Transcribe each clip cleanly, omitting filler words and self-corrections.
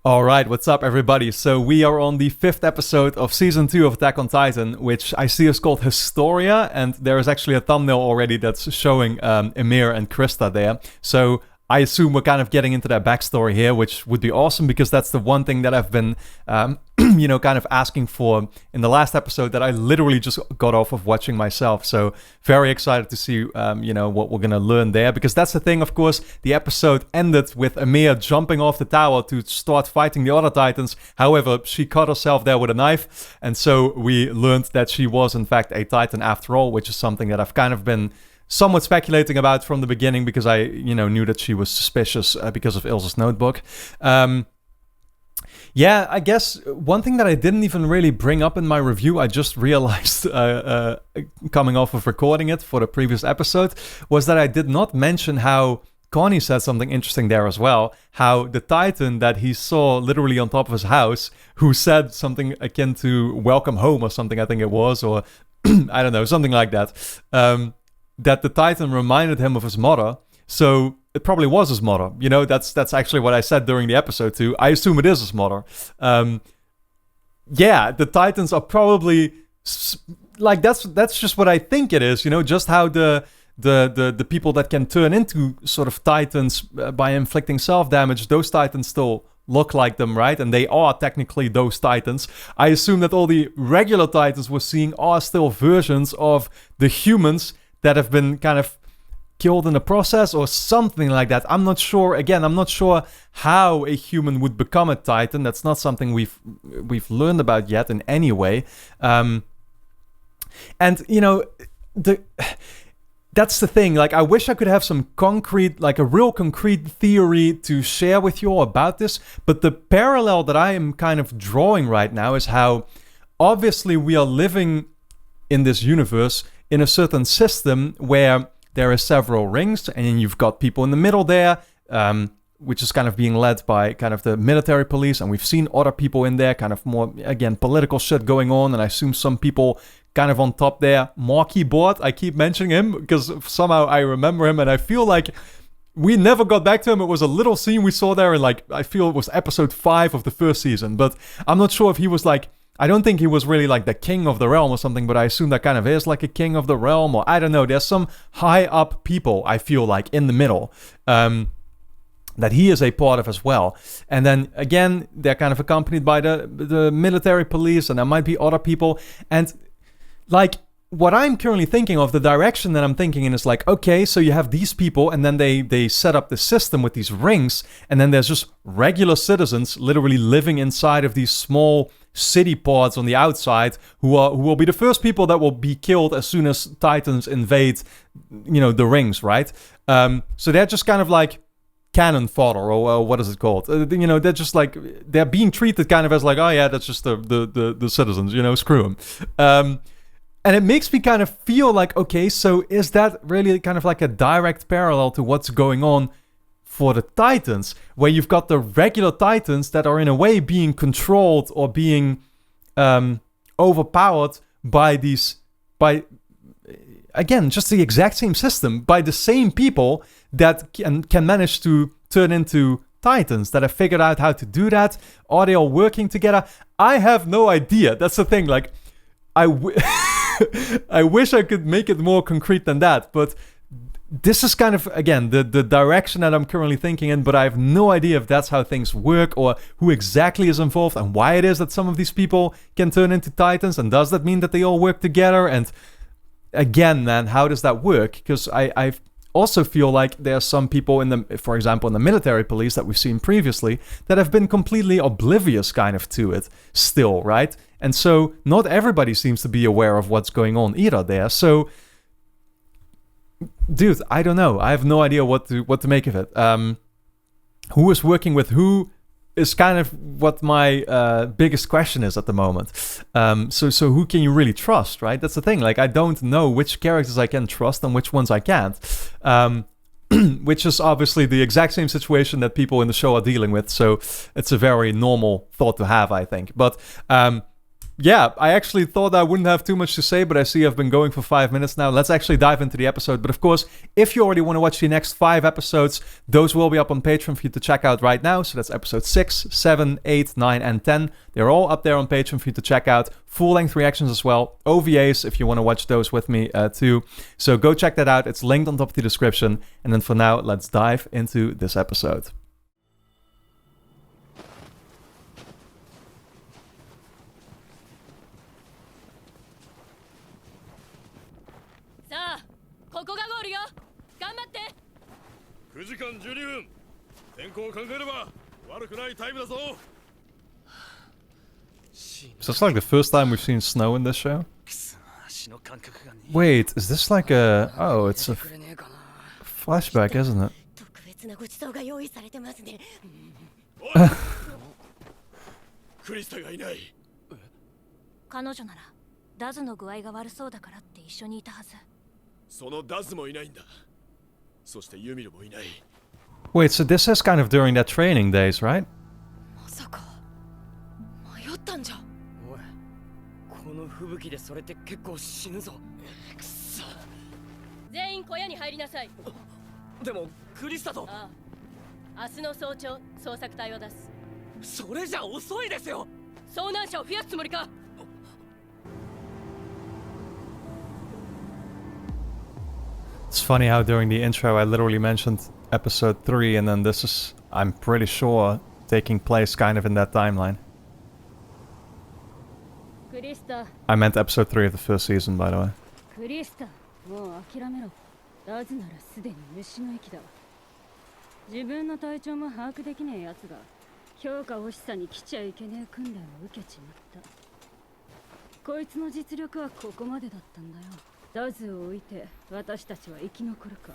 All right, what's up, everybody? So we are on the fifth episode of season 2 of Attack on Titan, which I see is called Historia, and there is actually a thumbnail already that's showing Emir and Krista there. So I assume we're kind of getting into their backstory here, which would be awesome because that's the one thing that I've been, kind of asking for in the last episode that I literally just got off of watching myself. So very excited to see, what we're going to learn there, because that's the thing, of course. The episode ended with Emir jumping off the tower to start fighting the other Titans. However, she cut herself there with a knife. And so we learned that she was, in fact, a Titan after all, which is something that I've kind of been somewhat speculating about from the beginning because I, knew that she was suspicious because of Ilse's notebook. I guess one thing that I didn't even really bring up in my review, I just realized coming off of recording it for the previous episode, was that I did not mention how Connie said something interesting there as well. How the Titan that he saw literally on top of his house, who said something akin to welcome home or something, I think it was, or I don't know, something like that. That the Titan reminded him of his mother, so it probably was his mother. That's actually what I said during the episode too. I assume it is his mother. The Titans are probably like that's just what I think it is. Just how the people that can turn into sort of Titans by inflicting self-damage, those Titans still look like them, right? And they are technically those Titans. I assume that all the regular Titans we're seeing are still versions of the humans that have been kind of killed in the process or something like that. I'm not sure. Again, I'm not sure how a human would become a Titan. That's not something we've learned about yet in any way. That's the thing. Like, I wish I could have some concrete, like a real concrete theory to share with you all about this. But the parallel that I am kind of drawing right now is how obviously we are living in this universe in a certain system where there are several rings, and you've got people in the middle there, which is kind of being led by kind of the military police, and we've seen other people in there, kind of more, again, political shit going on, and I assume some people kind of on top there. Marky Board, I keep mentioning him, because somehow I remember him, and I feel like we never got back to him. It was a little scene we saw there, and I feel it was episode 5 of the first season, but I'm not sure if he was I don't think he was really like the king of the realm or something, but I assume that kind of is like a king of the realm, or I don't know. There's some high up people, I feel like, in the middle that he is a part of as well. And then again, they're kind of accompanied by the military police, and there might be other people. And what I'm currently thinking of, the direction that I'm thinking in is okay, so you have these people, and then they set up the system with these rings, and then there's just regular citizens literally living inside of these small city pods on the outside who will be the first people that will be killed as soon as Titans invade, the rings, right? So they're just kind of like cannon fodder, or what is it called? They're just they're being treated kind of as oh yeah, that's just the citizens, screw them. And it makes me kind of feel okay, so is that really kind of like a direct parallel to what's going on for the Titans, where you've got the regular Titans that are in a way being controlled or being overpowered by again, just the exact same system, by the same people that can manage to turn into Titans, that have figured out how to do that. Are they all working together? I have no idea. That's the thing. I wish I could make it more concrete than that, but this is kind of, again, the direction that I'm currently thinking in, but I have no idea if that's how things work or who exactly is involved and why it is that some of these people can turn into Titans, and does that mean that they all work together? And again, man, how does that work? Because I also feel like there are some people for example, in the military police that we've seen previously that have been completely oblivious kind of to it still, right? And so not everybody seems to be aware of what's going on either there. So, dude, I don't know. I have no idea what to make of it. Who is working with who is kind of what my biggest question is at the moment. So who can you really trust, right? That's the thing. I don't know which characters I can trust and which ones I can't. Which is obviously the exact same situation that people in the show are dealing with. So it's a very normal thought to have, I think. But yeah, I actually thought I wouldn't have too much to say, but I see I've been going for 5 minutes now. Let's actually dive into the episode. But of course, if you already want to watch the next 5 episodes, those will be up on Patreon for you to check out right now. So that's episode 6, 7, 8, 9, and 10. They're all up there on Patreon for you to check out. Full-length reactions as well. OVAs if you want to watch those with me too. So go check that out. It's linked on top of the description. And then for now, let's dive into this episode. Is this like the first time we've seen snow in this show? Wait, is this like a... Oh, it's a flashback, isn't it? クリスタがいない。彼女ならダズの具合が悪そうだからって一緒にいたはず。そのダズもいないんだ。そしてユミルもいない。Wait, so this is kind of during their training days, right? まさか迷ったんじゃ。おい、この吹雪でそれって結構死ぬぞ。くそ。全員小屋に入りなさい。でもクリスタと。ああ、明日の早朝捜索隊を出す。それじゃ遅いですよ。遭難者を増やすつもりか。It's funny how during the intro I literally mentioned episode 3 and then this is, I'm pretty sure, taking place kind of in that timeline. I meant episode 3 of the first season, by the way. クリスタ、もう諦めろ。ダズならすでに虫の息だ。自分の体調も把握できねえやつが強化欲しさに来ちゃいけねえ訓練を受けちまった。こいつの実力はここまでだったんだよ。ダズを置いて私たちは生き残るか。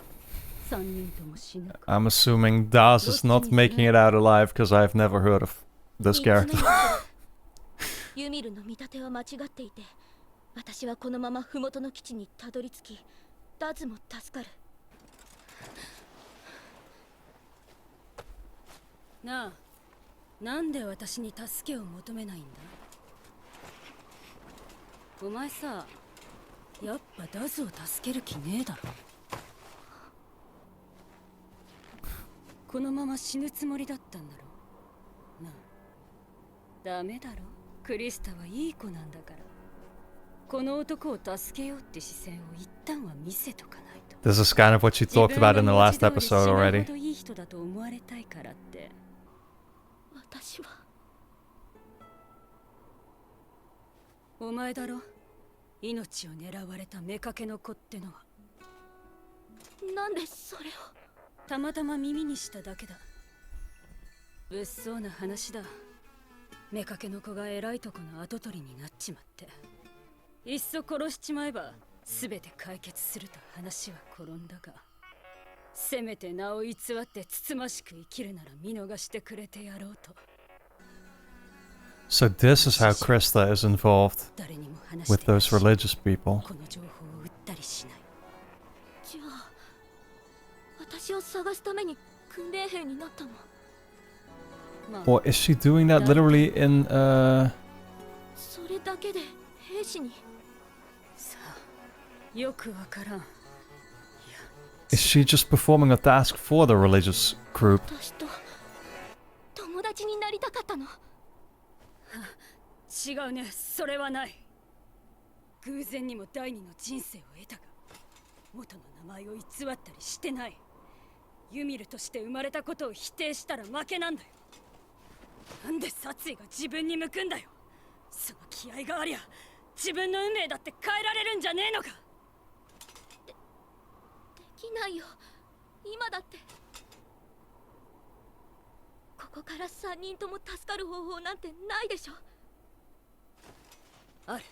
3人とも死ぬか。I'm assuming Daz is not making it out alive because I've never heard of this character. ユミルの見立ては間違っていて、私はこのまま麓の基地にたどり着き、ダズも助かる。なあ、なんで私に助けを求めないんだ？お前さ、やっぱダズを助ける気ねえだろ。このまま死ぬつもりだったんだろ。なあ、ダメだろ。クリスタはいい子なんだから。この男を助けようって視線を一旦は見せとかないと。This is kind of what she talked about in the last episode already. いい人だと思われたいからって。私は。お前だろ。命を狙われた妾の子ってのは。なんでそれを。たまたま耳にしただけだ。物騒な話だ。妾の子が偉いとこの跡取りになっちまって。いっそ殺しちまえば全て解決すると話は転んだが、せめて名を偽ってつつましく生きるなら見逃してくれてやろうと。So this is how Krista is involved with those religious people. この情報を売ったりしない。じゃあ私を探すために訓練兵になったの。Or is she doing that literally in それだけで兵士に。さあ、よくわからん。Is she just performing a task for the religious group? 私と友達になりたかったの。違うね、それはない。偶然にも第二の人生を得たが、元の名前を偽ったりしてない。ユミルとして生まれたことを否定したら負けなんだよ。なんで殺意が自分に向くんだよ。その気合がありゃ自分の運命だって変えられるんじゃねえのか。できないよ。今だってここから3人とも助かる方法なんてないでしょ。ある。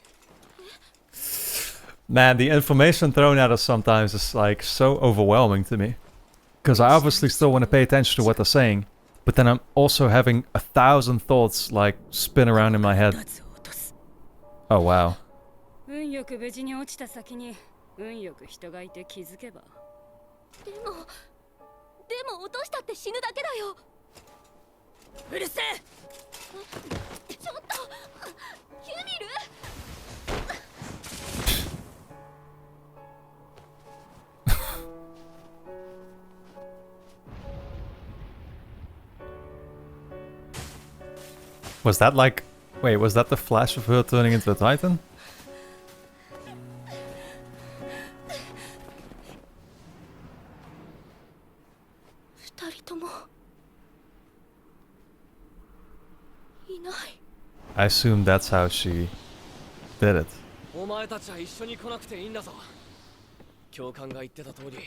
Man, the information thrown at us sometimes is like so overwhelming to me. Because I obviously still want to pay attention to what they're saying, but then I'm also having 1,000 thoughts like spin around in my head. Oh wow. 運よく無事に落ちた先に運よく人がいて気づけば。でも落としたって死ぬだけだよ。うるせえ。ちょっとユミル。Was that like... Wait, was that the flash of her turning into a Titan? 二人ともいない。 I assume that's how she did it. お前たちは一緒に来なくていいんだぞ。教官が言ってた通り、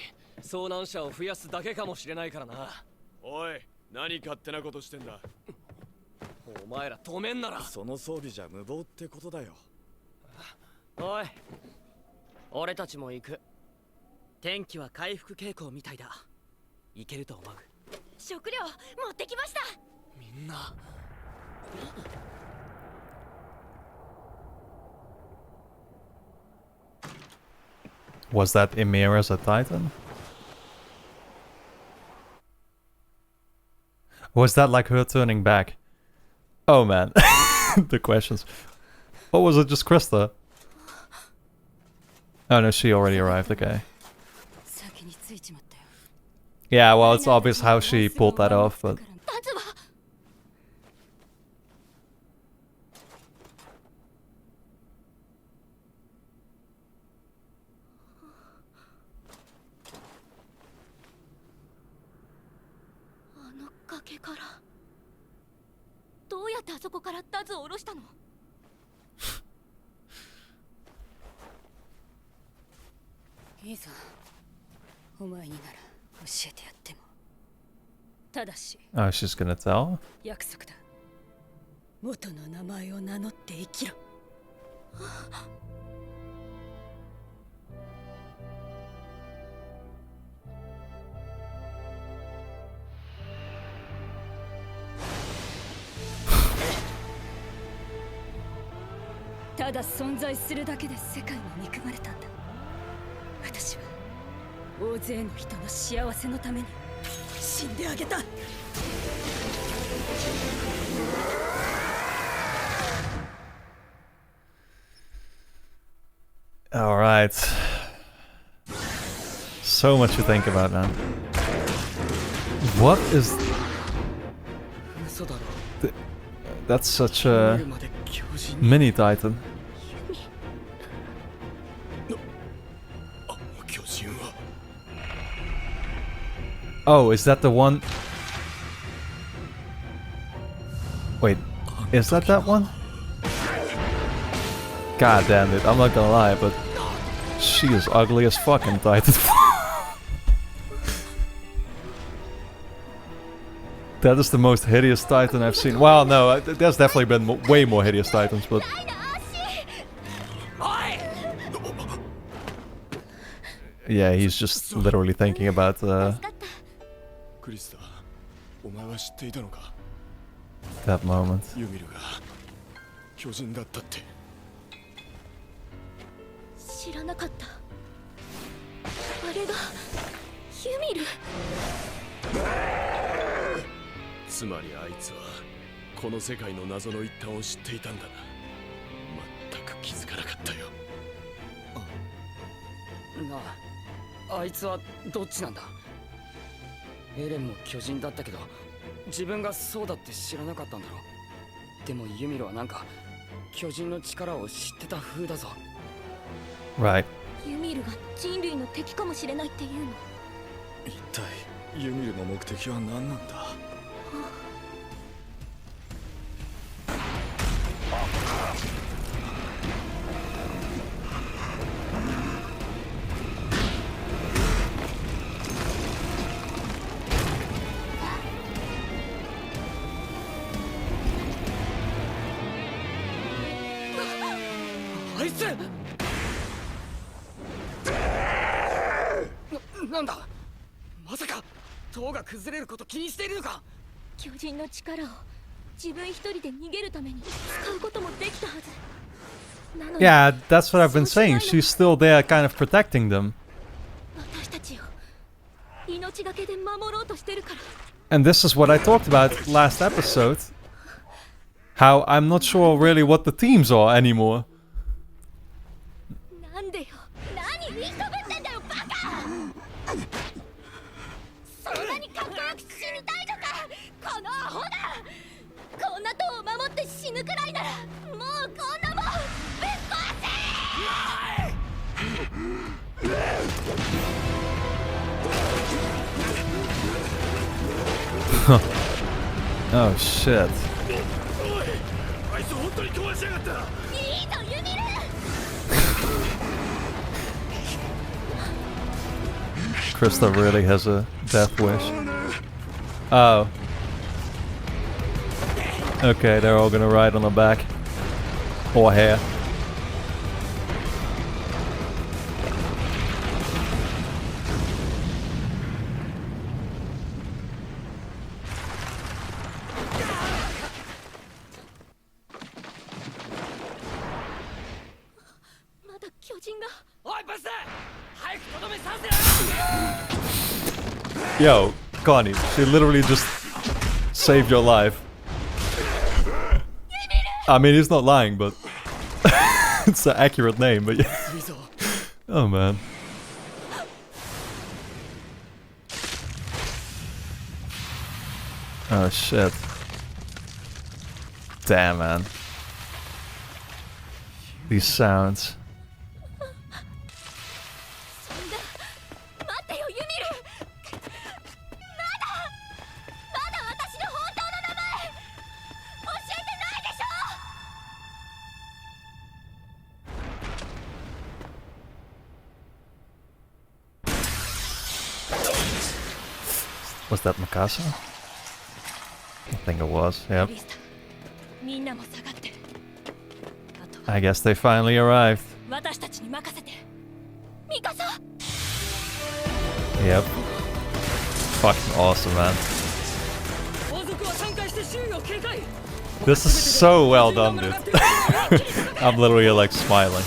遭難者を増やすだけかもしれないからな。おい、何勝手なことしてんだ。お前ら止めんなら。その装備じゃ無謀ってことだよ。おい、俺たちも行く。天気は回復傾向みたいだ。行けると思う。食料持ってきました。みんな。Was that Ymir as a Titan? Was that like her turning back? Oh man, the questions. Or was it just Krista? Oh no, she already arrived, okay. 先に着いちまったよ。 Yeah, well, it's obvious how she pulled that off, but... タズはあの崖からどうやってあそこからタズを下ろしたの？いいぞ、お前になら教えてやっても。ただし、 Oh, she's gonna tell? 約束だ。元の名前を名乗って生きろ。ただ存在するだけで世界に憎まれたんだ。私は大勢の人の幸せのために死んであげた。Alright. So much to think about now. What is... 嘘だろ。 That's such a 夜まで巨人 mini Titan. あの巨人は Oh, is that the one? Wait, is that one? God damn it, I'm not gonna lie, but she is ugly as fucking Titan. That is the most hideous Titan I've seen. Well, no, there's definitely been way more hideous Titans, but... Yeah, he's just literally thinking about... クリスタ、お前は知っていたのか？ that moment. ユミルが巨人だったって。知らなかった。あれがユミル。つまりあいつはこの世界の謎の一端を知っていたんだな。全く気づかなかったよ。なあ、あいつはどっちなんだ？エレンも巨人だったけど、自分がそうだって知らなかったんだろう。でもユミルはなんか巨人の力を知ってた風だぞ。Right. ユミルが人類の敵かもしれないっていうの。一体ユミルの目的は何なんだ？あいつなんだ、まさか塔が崩れること気にしているのか？巨人の力を自分一人で逃げるために使うこともできたはず。なのに Yeah, that's what I've been saying. She's still there kind of protecting them. 私たちを命がけで守ろうとしてるから。 And this is what I talked about last episode. How I'm not sure really what the teams are anymore. なんでよ、何見そぶってんだよバカ。そんなにかっこよく死にたいのか、このアホだ。こんな塔を守って死 Oh shit. Krista really has a death wish. Oh. Okay, they're all gonna ride on her back. Or hair. Yo, Connie, she literally just saved your life. I mean, he's not lying, but it's an accurate name, but yeah. Oh man. Oh shit. Damn, man. These sounds. Was that Mikasa? I think it was, yep. I guess they finally arrived. Yep. Fucking awesome, man. This is so well done, dude. I'm literally like smiling.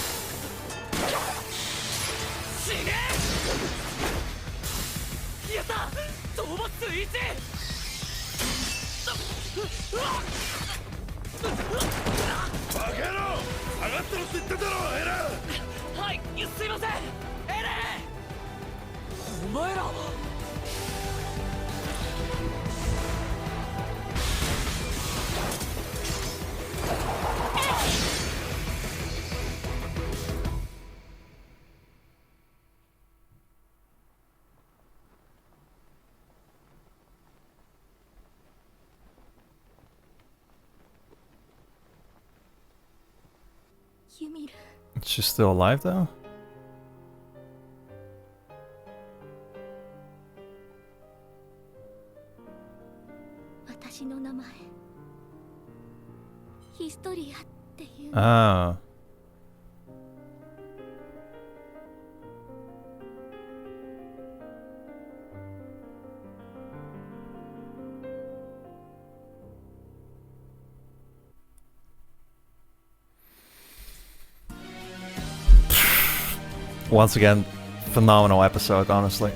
She's still alive though? Oh. Once again, phenomenal episode, honestly.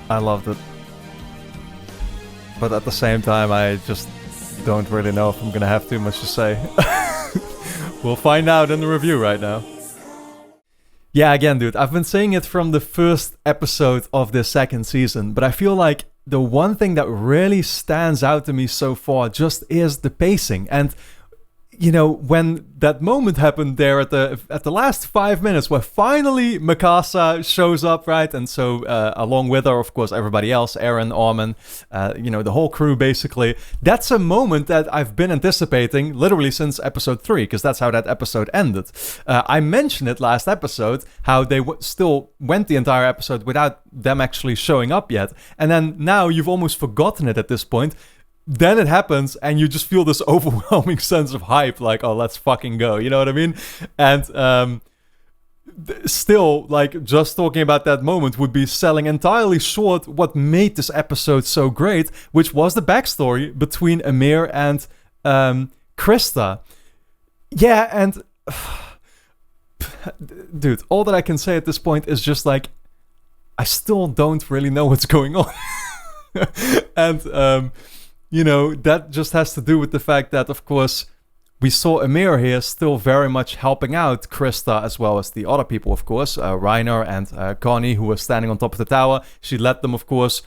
I loved it. But at the same time, I just don't really know if I'm gonna have too much to say. We'll find out in the review right now. Yeah, again, dude, I've been saying it from the first episode of this second season, but I feel like the one thing that really stands out to me so far just is the pacing. And you know, when that moment happened there at the last 5 minutes where finally Mikasa shows up, right? And so along with her, of course, everybody else, Eren, Armin, you know, the whole crew basically. That's a moment that I've been anticipating literally since episode 3, because that's how that episode ended. I mentioned it last episode, how they still went the entire episode without them actually showing up yet. And then now you've almost forgotten it at this point. Then it happens, and you just feel this overwhelming sense of hype, like, oh, let's fucking go, you know what I mean? And still, like, just talking about that moment would be selling entirely short what made this episode so great, which was the backstory between Amir and Krista. Yeah, and dude, all that I can say at this point is just like, I still don't really know what's going on. And you know, that just has to do with the fact that, of course, we saw Amir here still very much helping out Krista, as well as the other people, of course, Reiner and Connie, who were standing on top of the tower. She led them, of course.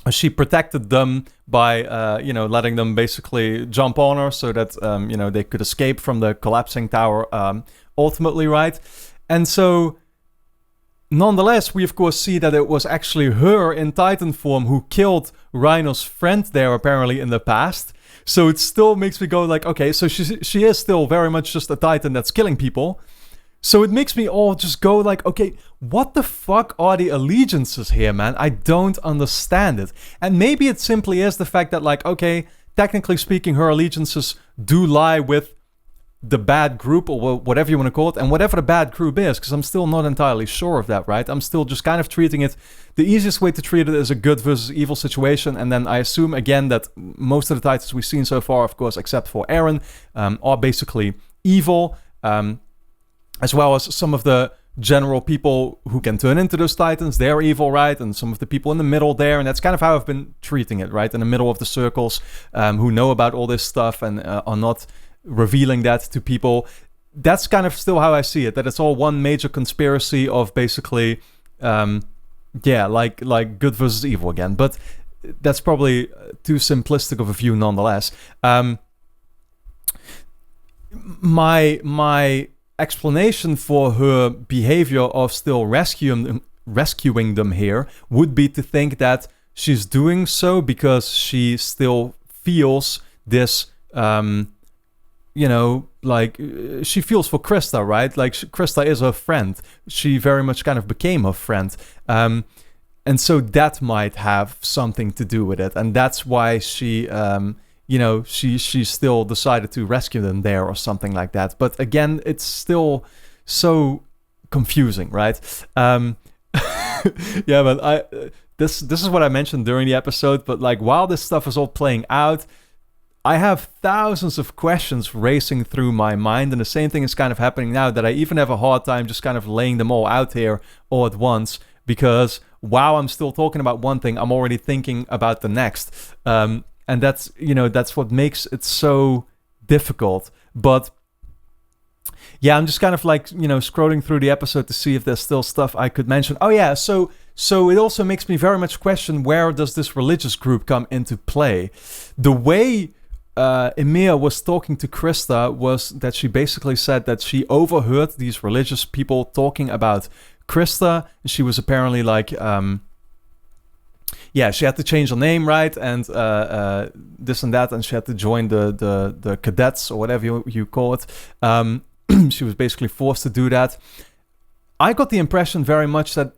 She protected them by, you know, letting them basically jump on her so that, you know, they could escape from the collapsing tower ultimately, right? And so nonetheless, we of course see that it was actually her in Titan form who killed Rhino's friend there apparently in the past. So it still makes me go like, okay, so she is still very much just a Titan that's killing people. So it makes me all just go like, okay, what the fuck are the allegiances here, man? I don't understand it. And maybe it simply is the fact that, like, okay, technically speaking, her allegiances do lie with the bad group, or whatever you want to call it, and whatever the bad group is, because I'm still not entirely sure of that, right? I'm still just kind of treating it, the easiest way to treat it is a good versus evil situation, and then I assume, again, that most of the Titans we've seen so far, of course, except for Eren, are basically evil, as well as some of the general people who can turn into those Titans, they're evil, right? And some of the people in the middle there, and that's kind of how I've been treating it, right? In the middle of the circles, who know about all this stuff and are not revealing that to people. That's kind of still how I see it, that it's all one major conspiracy of basically, like good versus evil again. But that's probably too simplistic of a view nonetheless. My explanation for her behavior of still rescuing them here would be to think that she's doing so because she still feels this, she feels for Krista, right? Like, Krista is her friend. She very much kind of became her friend. And so that might have something to do with it. And that's why she still decided to rescue them there or something like that. But again, it's still so confusing, right? Yeah, but this is what I mentioned during the episode. But like, while this stuff is all playing out, I have thousands of questions racing through my mind, and the same thing is kind of happening now, that I even have a hard time just kind of laying them all out here all at once, because while I'm still talking about one thing, I'm already thinking about the next. And that's what makes it so difficult. But yeah, I'm just kind of like, scrolling through the episode to see if there's still stuff I could mention. Oh yeah, so it also makes me very much question, where does this religious group come into play? The way Ymir was talking to Krista was that she basically said that she overheard these religious people talking about Krista. She was apparently like, she had to change her name, right? And this and that, and she had to join the cadets, or whatever you call it. She was basically forced to do that. I got the impression very much that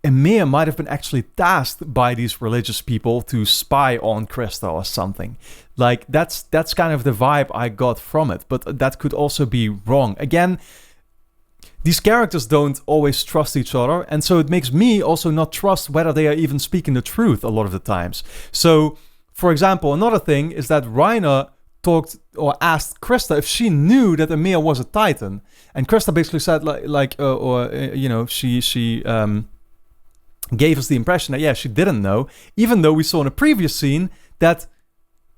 Ymir might have been actually tasked by these religious people to spy on Krista or something. Like, that's kind of the vibe I got from it, but that could also be wrong. Again, these characters don't always trust each other, and so it makes me also not trust whether they are even speaking the truth a lot of the times. So, for example, another thing is that Reiner talked or asked Krista if she knew that Ymir was a Titan, and Krista basically said she gave us the impression that she didn't know, even though we saw in a previous scene that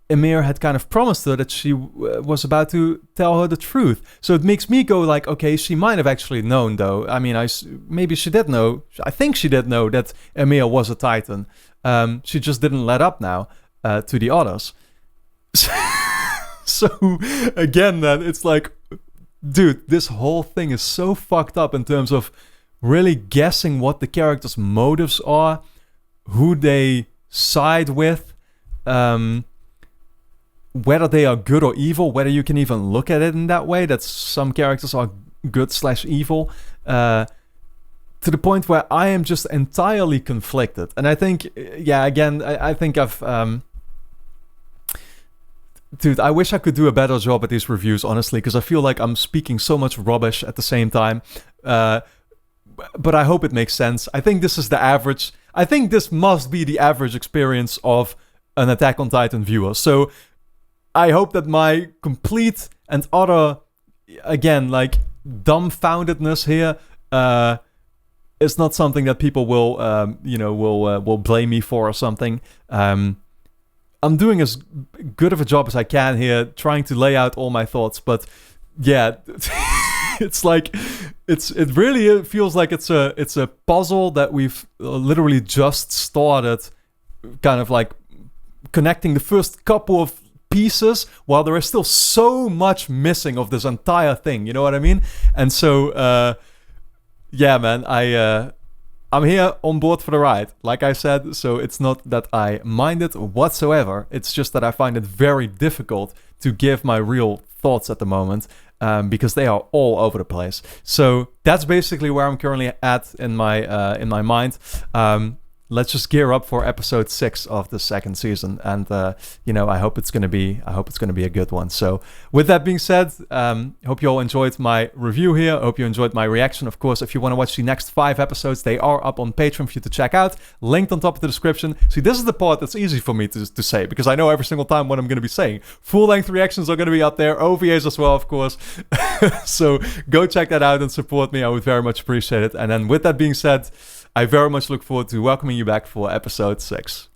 Ymir had kind of promised her that she was about to tell her the truth. So it makes me go like, okay, she might have actually known, though. I mean, maybe she did know. I think she did know that Ymir was a Titan. She just didn't let up now to the others. So again, then it's like, dude, this whole thing is so fucked up in terms of really guessing what the characters' motives are, who they side with, whether they are good or evil, whether you can even look at it in that way, that some characters are good/evil, to the point where I am just entirely conflicted. And I think, I think I've... Dude, I wish I could do a better job at these reviews, honestly, because I feel like I'm speaking so much rubbish at the same time. But I hope it makes sense. I think this is the average... I think this must be the average experience of an Attack on Titan viewer. So I hope that my complete and utter, again, like, dumbfoundedness here is not something that people will blame me for or something. I'm doing as good of a job as I can here, trying to lay out all my thoughts, but yeah, it's like it really feels like it's a puzzle that we've literally just started, kind of like connecting the first couple of pieces, while there is still so much missing of this entire thing. You know what I mean? And so, man, I'm here on board for the ride, like I said, so it's not that I mind it whatsoever. It's just that I find it very difficult to give my real thoughts at the moment, because they are all over the place. So that's basically where I'm currently at in my mind. Let's just gear up for episode 6 of the second season, and I hope it's gonna be a good one. So with that being said, hope you all enjoyed my review here. Hope you enjoyed my reaction. Of course, if you want to watch the next 5 episodes, they are up on Patreon for you to check out. Linked on top of the description. See, this is the part that's easy for me to say, because I know every single time what I'm going to be saying. Full-length reactions are going to be up there, OVAs as well, of course. So go check that out and support me. I would very much appreciate it. And then with that being said, I very much look forward to welcoming you back for episode 6.